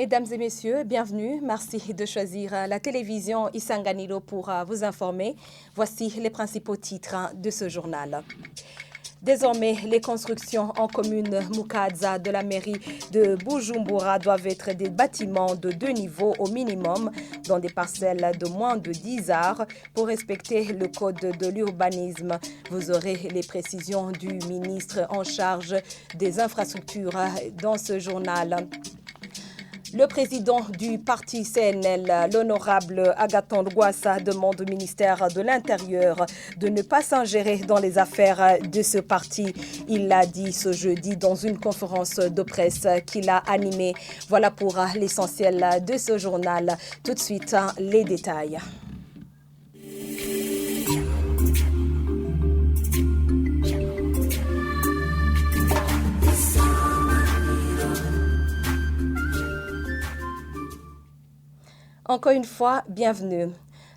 Mesdames et messieurs, bienvenue. Merci de choisir la télévision Isanganiro pour vous informer. Voici les principaux titres de ce journal. Désormais, les constructions en commune Mukaza de la mairie de Bujumbura doivent être des bâtiments de 2 niveaux au minimum dans des parcelles de moins de 10 arts pour respecter le code de l'urbanisme. Vous aurez les précisions du ministre en charge des infrastructures dans ce journal. Le président du parti CNL, l'honorable Agathon Rwasa, demande au ministère de l'Intérieur de ne pas s'ingérer dans les affaires de ce parti. Il l'a dit ce jeudi dans une conférence de presse qu'il a animée. Voilà pour l'essentiel de ce journal. Tout de suite, les détails. Encore une fois, bienvenue.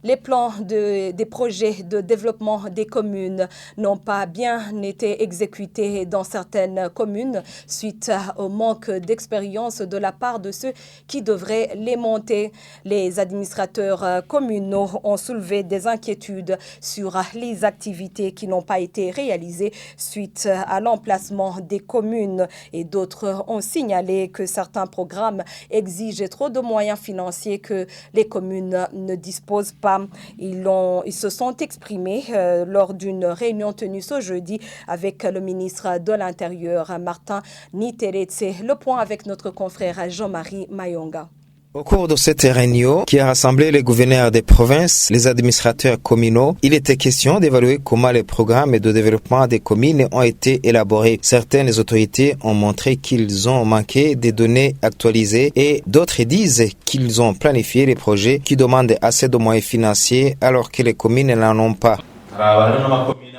Les plans des projets de développement des communes n'ont pas bien été exécutés dans certaines communes suite au manque d'expérience de la part de ceux qui devraient les monter. Les administrateurs communaux ont soulevé des inquiétudes sur les activités qui n'ont pas été réalisées suite à l'emplacement des communes et d'autres ont signalé que certains programmes exigent trop de moyens financiers que les communes ne disposent pas. Ils se sont exprimés lors d'une réunion tenue ce jeudi avec le ministre de l'Intérieur, Martin Niteretse. Le point avec notre confrère Jean-Marie Mayonga. Au cours de cette réunion qui a rassemblé les gouverneurs des provinces, les administrateurs communaux, il était question d'évaluer comment les programmes de développement des communes ont été élaborés. Certaines autorités ont montré qu'ils ont manqué des données actualisées et d'autres disent qu'ils ont planifié les projets qui demandent assez de moyens financiers alors que les communes n'en ont pas.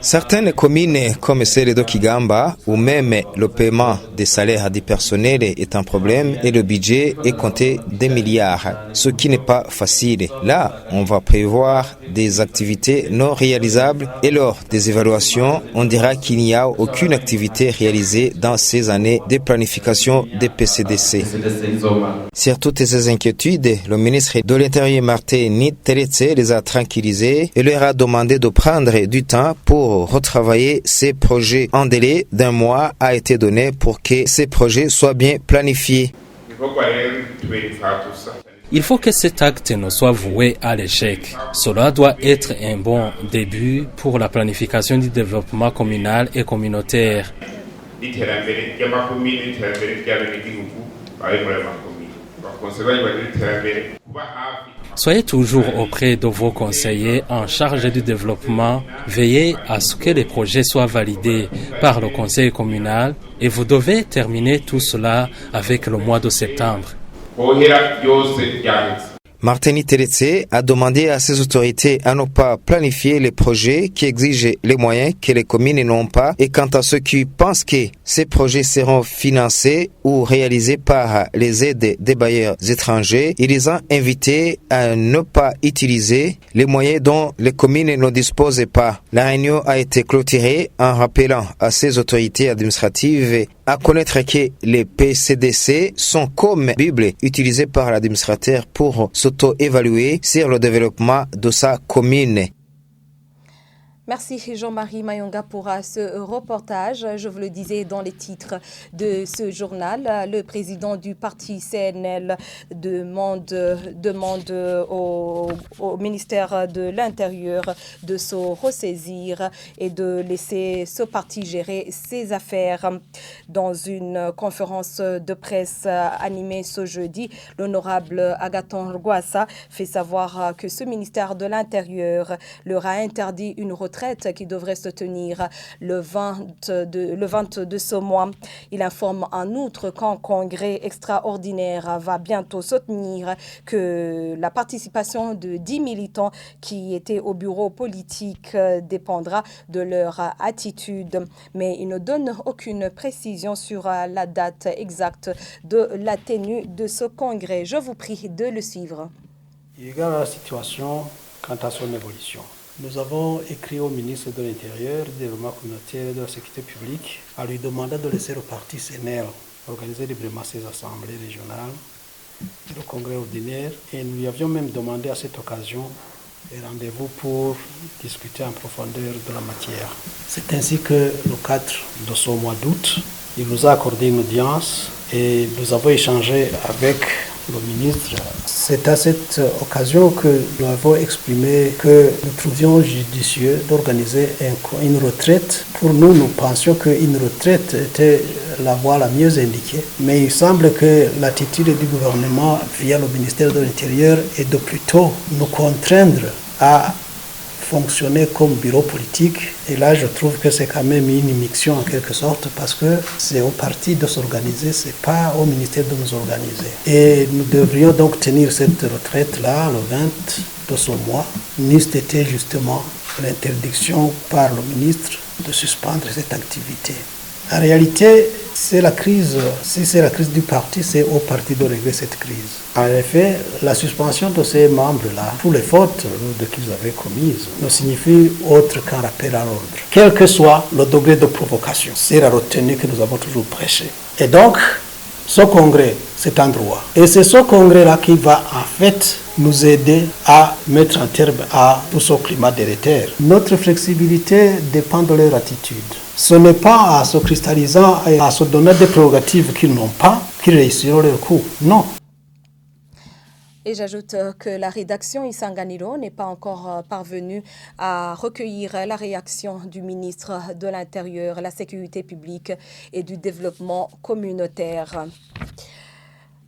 Certaines communes comme celle de Kigamba où même le paiement des salaires du personnel est un problème et le budget est compté des milliards, ce qui n'est pas facile. Là, on va prévoir des activités non réalisables et lors des évaluations, on dira qu'il n'y a aucune activité réalisée dans ces années de planification des PCDC. Sur toutes ces inquiétudes, le ministre de l'Intérieur Martin Niteretse les a tranquillisés et leur a demandé de prendre du temps pour retravailler ces projets. Un délai d'1 mois a été donné pour que ces projets soient bien planifiés. Il faut que cet acte ne soit voué à l'échec. Cela doit être un bon début pour la planification du développement communal et communautaire. Soyez toujours auprès de vos conseillers en charge du développement. Veillez à ce que les projets soient validés par le conseil communal et vous devez terminer tout cela avec le mois de septembre. Martin Niteretse a demandé à ses autorités à ne pas planifier les projets qui exigent les moyens que les communes n'ont pas et quant à ceux qui pensent que ces projets seront financés ou réalisés par les aides des bailleurs étrangers, il les a invités à ne pas utiliser les moyens dont les communes ne disposent pas. La réunion a été clôturée en rappelant à ces autorités administratives à connaître que les PCDC sont comme Bible utilisés par l'administrateur pour s'auto-évaluer sur le développement de sa commune. Merci Jean-Marie Mayonga pour ce reportage. Je vous le disais dans les titres de ce journal, le président du parti CNL demande au ministère de l'Intérieur de se ressaisir et de laisser ce parti gérer ses affaires. Dans une conférence de presse animée ce jeudi, l'honorable Agathon Rwasa fait savoir que ce ministère de l'Intérieur leur a interdit une retraite qui devrait se tenir le 20 de ce mois. Il informe en outre qu'un congrès extraordinaire va bientôt se tenir, que la participation de 10 militants qui étaient au bureau politique dépendra de leur attitude. Mais il ne donne aucune précision sur la date exacte de la tenue de ce congrès. Je vous prie de le suivre. Il regarde la situation quant à son évolution. Nous avons écrit au ministre de l'Intérieur, du Développement communautaire et de la Sécurité publique en lui demandant de laisser le parti CNL organiser librement ses assemblées régionales le congrès ordinaire et nous lui avions même demandé à cette occasion un rendez-vous pour discuter en profondeur de la matière. C'est ainsi que le 4 de ce mois d'août, il nous a accordé une audience et nous avons échangé avec le ministre. C'est à cette occasion que nous avons exprimé que nous trouvions judicieux d'organiser une retraite. Pour nous, nous pensions qu'une retraite était la voie la mieux indiquée. Mais il semble que l'attitude du gouvernement via le ministère de l'Intérieur est de plutôt nous contraindre à fonctionner comme bureau politique. Et là, je trouve que c'est quand même une immixtion en quelque sorte parce que c'est au parti de s'organiser, c'est pas au ministère de nous organiser. Et nous devrions donc tenir cette retraite-là, le 20 de ce mois, n'eût été justement l'interdiction par le ministre de suspendre cette activité. En réalité, c'est la crise, si c'est la crise du parti, c'est au parti de régler cette crise. En effet, la suspension de ces membres-là, pour les fautes qu'ils avaient commises, ne signifie autre qu'un rappel à l'ordre. Quel que soit le degré de provocation, c'est la retenue que nous avons toujours prêchée. Et donc, ce congrès, c'est un droit. Et c'est ce congrès-là qui va en fait nous aider à mettre un terme à tout ce climat délétère. Notre flexibilité dépend de leur attitude. Ce n'est pas en se cristallisant et en se donnant des prérogatives qu'ils n'ont pas qu'ils réussiront leur coup. Non. Et j'ajoute que la rédaction Isanganiro n'est pas encore parvenue à recueillir la réaction du ministre de l'Intérieur, la Sécurité publique et du Développement communautaire.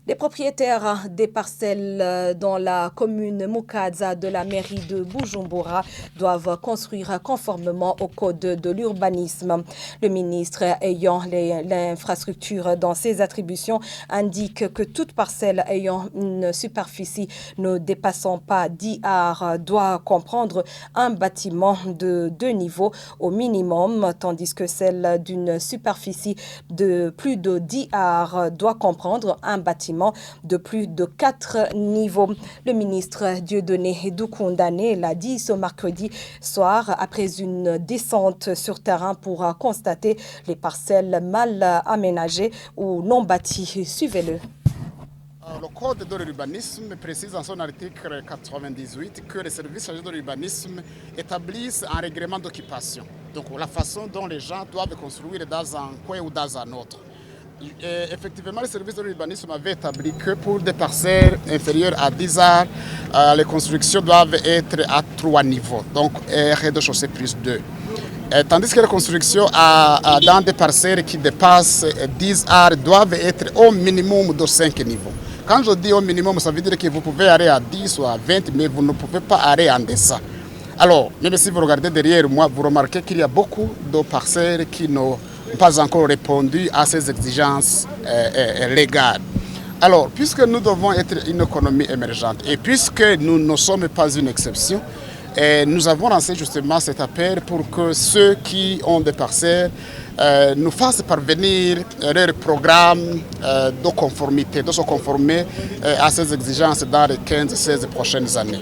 Les propriétaires des parcelles dans la commune Mukaza de la mairie de Bujumbura doivent construire conformément au code de l'urbanisme. Le ministre ayant l'infrastructure dans ses attributions indique que toute parcelle ayant une superficie ne dépassant pas 10 ar doit comprendre un bâtiment de 2 niveaux au minimum, tandis que celle d'une superficie de plus de 10 ar doit comprendre un bâtiment de plus de 4 niveaux. Le ministre Dieudonné Doukoundane l'a dit ce mercredi soir après une descente sur terrain pour constater les parcelles mal aménagées ou non bâties. Suivez-le. Le code de l'urbanisme précise en son article 98 que les services chargés de l'urbanisme établissent un règlement d'occupation. Donc la façon dont les gens doivent construire dans un coin ou dans un autre. Et effectivement, le service de l'urbanisme avait établi que pour des parcelles inférieures à 10 ar, les constructions doivent être à 3 niveaux, donc rez-de-chaussée plus 2. Tandis que les constructions dans des parcelles qui dépassent 10 ar doivent être au minimum de 5 niveaux. Quand je dis au minimum, ça veut dire que vous pouvez aller à 10 ou à 20, mais vous ne pouvez pas aller en deçà. Alors, même si vous regardez derrière moi, vous remarquez qu'il y a beaucoup de parcelles qui n'ont pas encore répondu à ces exigences légales. Alors, puisque nous devons être une économie émergente et puisque nous ne sommes pas une exception, nous avons lancé justement cet appel pour que ceux qui ont des parcelles nous fassent parvenir leur programme de conformité, de se conformer à ces exigences dans les 15-16 prochaines années.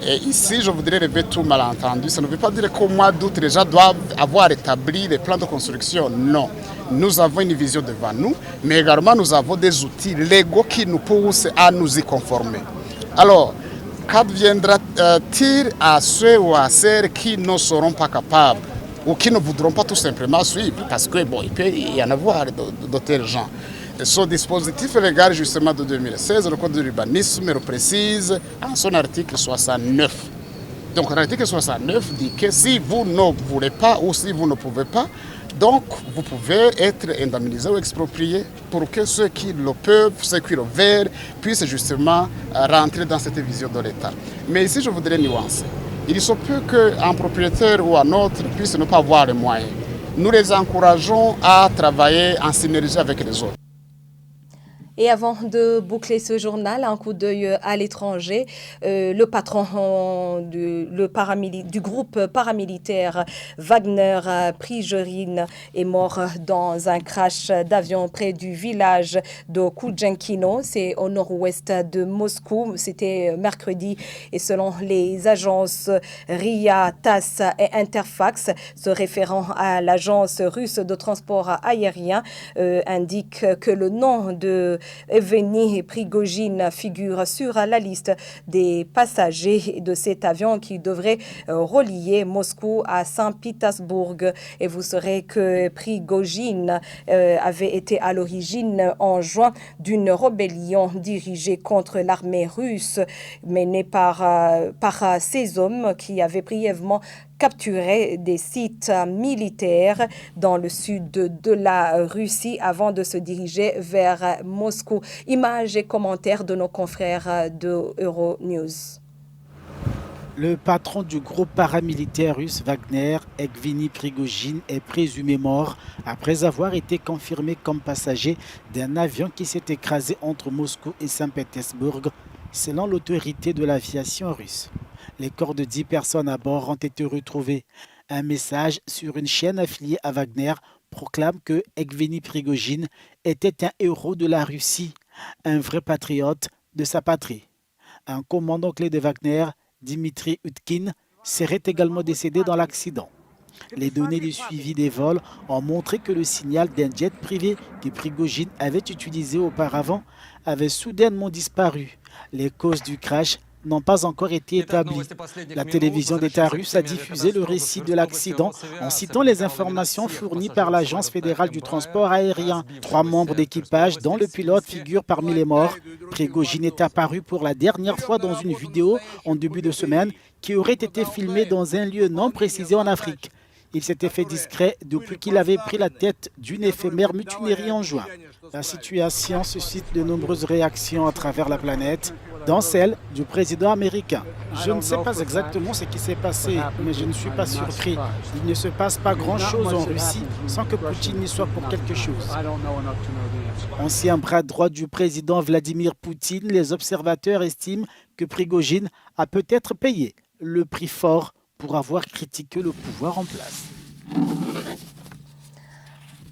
Et ici, je voudrais lever tout malentendu. Ça ne veut pas dire qu'au mois d'août, les gens doivent avoir établi les plans de construction. Non. Nous avons une vision devant nous, mais également nous avons des outils légaux qui nous poussent à nous y conformer. Alors, qu'adviendra-t-il à ceux ou à celles qui ne seront pas capables ou qui ne voudront pas tout simplement suivre? Parce que bon, il peut y en avoir de tels gens. Ce dispositif légal justement de 2016, le code de l'urbanisme le précise en son article 69. Donc l'article 69 dit que si vous ne voulez pas ou si vous ne pouvez pas, donc vous pouvez être indemnisé ou exproprié pour que ceux qui le peuvent, ceux qui le veulent, puissent justement rentrer dans cette vision de l'État. Mais ici je voudrais nuancer. Il se peut qu'un propriétaire ou un autre puisse ne pas avoir les moyens. Nous les encourageons à travailler en synergie avec les autres. Et avant de boucler ce journal, un coup d'œil à l'étranger, le patron du groupe paramilitaire Wagner Prigorine est mort dans un crash d'avion près du village de Kujenkino, c'est au nord-ouest de Moscou. C'était mercredi et selon les agences RIA, TASS et Interfax, se référant à l'agence russe de transport aérien, indique que le nom de Evgeny Prigojine figure sur la liste des passagers de cet avion qui devrait relier Moscou à Saint-Pétersbourg. Et vous saurez que Prigojine avait été à l'origine en juin d'une rébellion dirigée contre l'armée russe menée par ces hommes qui avaient brièvement capturé des sites militaires dans le sud de la Russie avant de se diriger vers Moscou. Images et commentaires de nos confrères de Euronews. Le patron du groupe paramilitaire russe Wagner, Evgeny Prigojine, est présumé mort après avoir été confirmé comme passager d'un avion qui s'est écrasé entre Moscou et Saint-Pétersbourg, selon l'autorité de l'aviation russe. Les corps de 10 personnes à bord ont été retrouvés. Un message sur une chaîne affiliée à Wagner proclame que Evgeny Prigojine était un héros de la Russie, un vrai patriote de sa patrie. Un commandant clé de Wagner, Dimitri Utkin, serait également décédé dans l'accident. Les données du suivi des vols ont montré que le signal d'un jet privé que Prigojine avait utilisé auparavant avait soudainement disparu. Les causes du crash n'ont pas encore été établies. La télévision d'État russe a diffusé le récit de l'accident en citant les informations fournies par l'Agence fédérale du transport aérien. 3 membres d'équipage, dont le pilote, figurent parmi les morts. Prigojine est apparu pour la dernière fois dans une vidéo en début de semaine qui aurait été filmée dans un lieu non précisé en Afrique. Il s'était fait discret depuis qu'il avait pris la tête d'une éphémère mutinerie en juin. La situation suscite de nombreuses réactions à travers la planète, dont celle du président américain. Je ne sais pas exactement ce qui s'est passé, mais je ne suis pas surpris. Il ne se passe pas grand-chose en Russie sans que Poutine y soit pour quelque chose. Ancien bras droit du président Vladimir Poutine, les observateurs estiment que Prigojine a peut-être payé le prix fort pour avoir critiqué le pouvoir en place.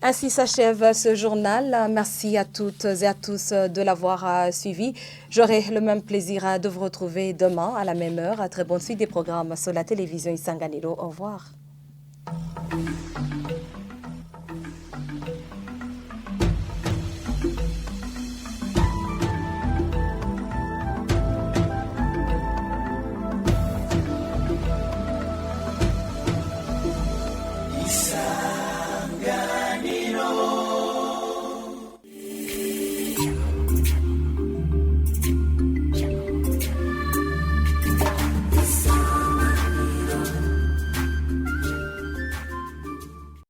Ainsi s'achève ce journal. Merci à toutes et à tous de l'avoir suivi. J'aurai le même plaisir de vous retrouver demain à la même heure. Très bonne suite des programmes sur la télévision Isanganiro. Au revoir.